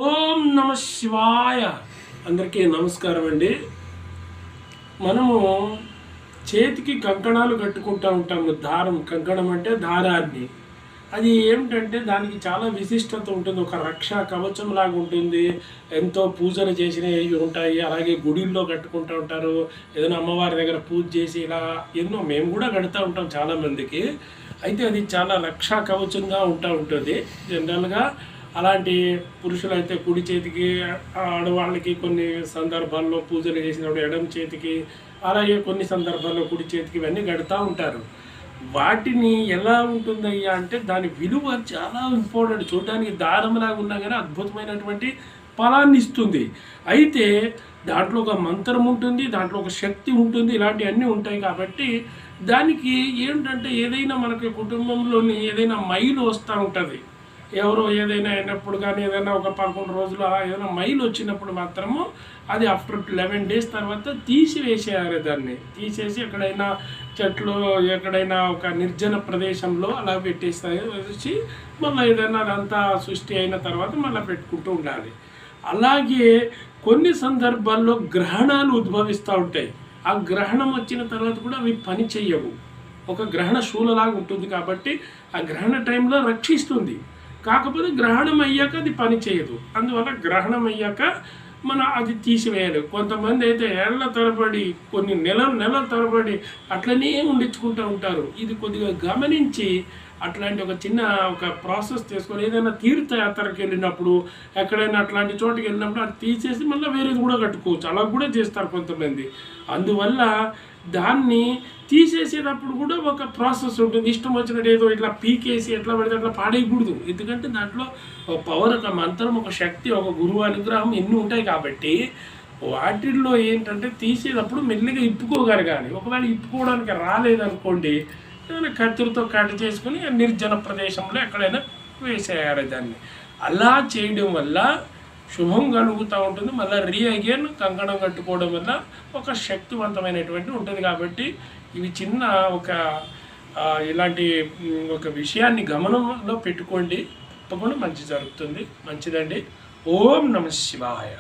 ఓం నమ శివాయ. అందరికీ నమస్కారం అండి. మనము చేతికి కంకణాలు కట్టుకుంటూ ఉంటాము. దారం, కంకణం అంటే దారాన్ని. అది ఏమిటంటే దానికి చాలా విశిష్టత ఉంటుంది. ఒక రక్షా కవచం లాగా ఉంటుంది. ఎంతో పూజలు చేసినవి ఉంటాయి. అలాగే గుడిల్లో కట్టుకుంటూ ఉంటారు. ఏదైనా అమ్మవారి దగ్గర పూజ చేసి ఇలా ఎన్నో మేము కూడా కడుతూ ఉంటాం చాలామందికి. అయితే అది చాలా రక్షా కవచంగా ఉంటుంది జనరల్గా. అలాంటి పురుషులైతే కుడి చేతికి, ఆడవాళ్ళకి కొన్ని సందర్భాల్లో పూజలు చేసినప్పుడు ఎడమ చేతికి, అలాగే కొన్ని సందర్భాల్లో కుడి చేతికి ఇవన్నీ కడుతూ ఉంటారు. వాటిని ఎలా ఉంటుందయ్యా అంటే దాని విలువ చాలా ఇంపార్టెంట్. చూడడానికి దారంలాగా ఉన్నా కానీ అద్భుతమైనటువంటి ఫలాన్ని ఇస్తుంది. అయితే దాంట్లో ఒక మంత్రం ఉంటుంది, దాంట్లో ఒక శక్తి ఉంటుంది, ఇలాంటివన్నీ ఉంటాయి. కాబట్టి దానికి ఏంటంటే ఏదైనా మనకి కుటుంబంలోని ఏదైనా మైలు వస్తూ ఉంటుంది. ఎవరో ఏదైనా అయినప్పుడు కానీ ఏదైనా ఒక 11 రోజులు ఏదైనా మైలు వచ్చినప్పుడు మాత్రము అది ఆఫ్టర్ 11 డేస్ తర్వాత తీసివేసేయాలి. దాన్ని తీసేసి ఎక్కడైనా చెట్లు, ఎక్కడైనా ఒక నిర్జన ప్రదేశంలో అలా పెట్టేసి మళ్ళీ ఏదైనా అదంతా సృష్టి అయిన తర్వాత మళ్ళీ పెట్టుకుంటూ ఉండాలి. అలాగే కొన్ని సందర్భాల్లో గ్రహణాలు ఉద్భవిస్తూ ఉంటాయి. ఆ గ్రహణం వచ్చిన తర్వాత కూడా అవి పని చెయ్యవు. ఒక గ్రహణ శూలలాగా ఉంటుంది కాబట్టి ఆ గ్రహణ టైంలో రక్షిస్తుంది. కాకపోతే గ్రహణం అయ్యాక అది పని చేయదు. అందువల్ల గ్రహణం అయ్యాక అది తీసివేయాలి. కొంతమంది అయితే ఏళ్ల తరబడి, కొన్ని నెలల తరబడి అట్లనే ఉండించుకుంటూ ఉంటారు. ఇది కొద్దిగా గమనించి అట్లాంటి ఒక ప్రాసెస్ తీసుకొని ఏదైనా తీర్థయాత్రకి వెళ్ళినప్పుడు, ఎక్కడైనా అట్లాంటి చోటుకి వెళ్ళినప్పుడు అది తీసేసి మళ్ళీ వేరేది కూడా కట్టుకోవచ్చు. అలా కూడా చేస్తారు కొంతమంది. అందువల్ల దాన్ని తీసేసేటప్పుడు కూడా ఒక ప్రాసెస్ ఉంటుంది. ఇష్టం వచ్చినట్టు ఏదో ఇట్లా పీకేసి ఎట్లా పడితే అట్లా పాడేయకూడదు. ఎందుకంటే దాంట్లో ఒక పవర్, ఒక మంత్రం, ఒక శక్తి, ఒక గురువు అనుగ్రహం ఎన్ని ఉంటాయి. కాబట్టి వాటిల్లో ఏంటంటే తీసేటప్పుడు మెల్లిగా ఇప్పుకోగలగాలి. ఒకవేళ ఇప్పుకోవడానికి రాలేదనుకోండి, ఏదైనా కత్తిరితో కట్ చేసుకుని నిర్జన ప్రదేశంలో ఎక్కడైనా వేసేయాలి దాన్ని. అలా చేయడం వల్ల శుభం కలుగుతూ ఉంటుంది. మళ్ళీ అగైన్ కంకణం కట్టుకోవడం వల్ల ఒక శక్తివంతమైనటువంటి ఉంటుంది. కాబట్టి ఇవి చిన్న ఇలాంటి ఒక విషయాన్ని గమనంలో పెట్టుకోండి. తప్పకుండా మంచి జరుగుతుంది. మంచిదండి. ఓం నమ శివాయ.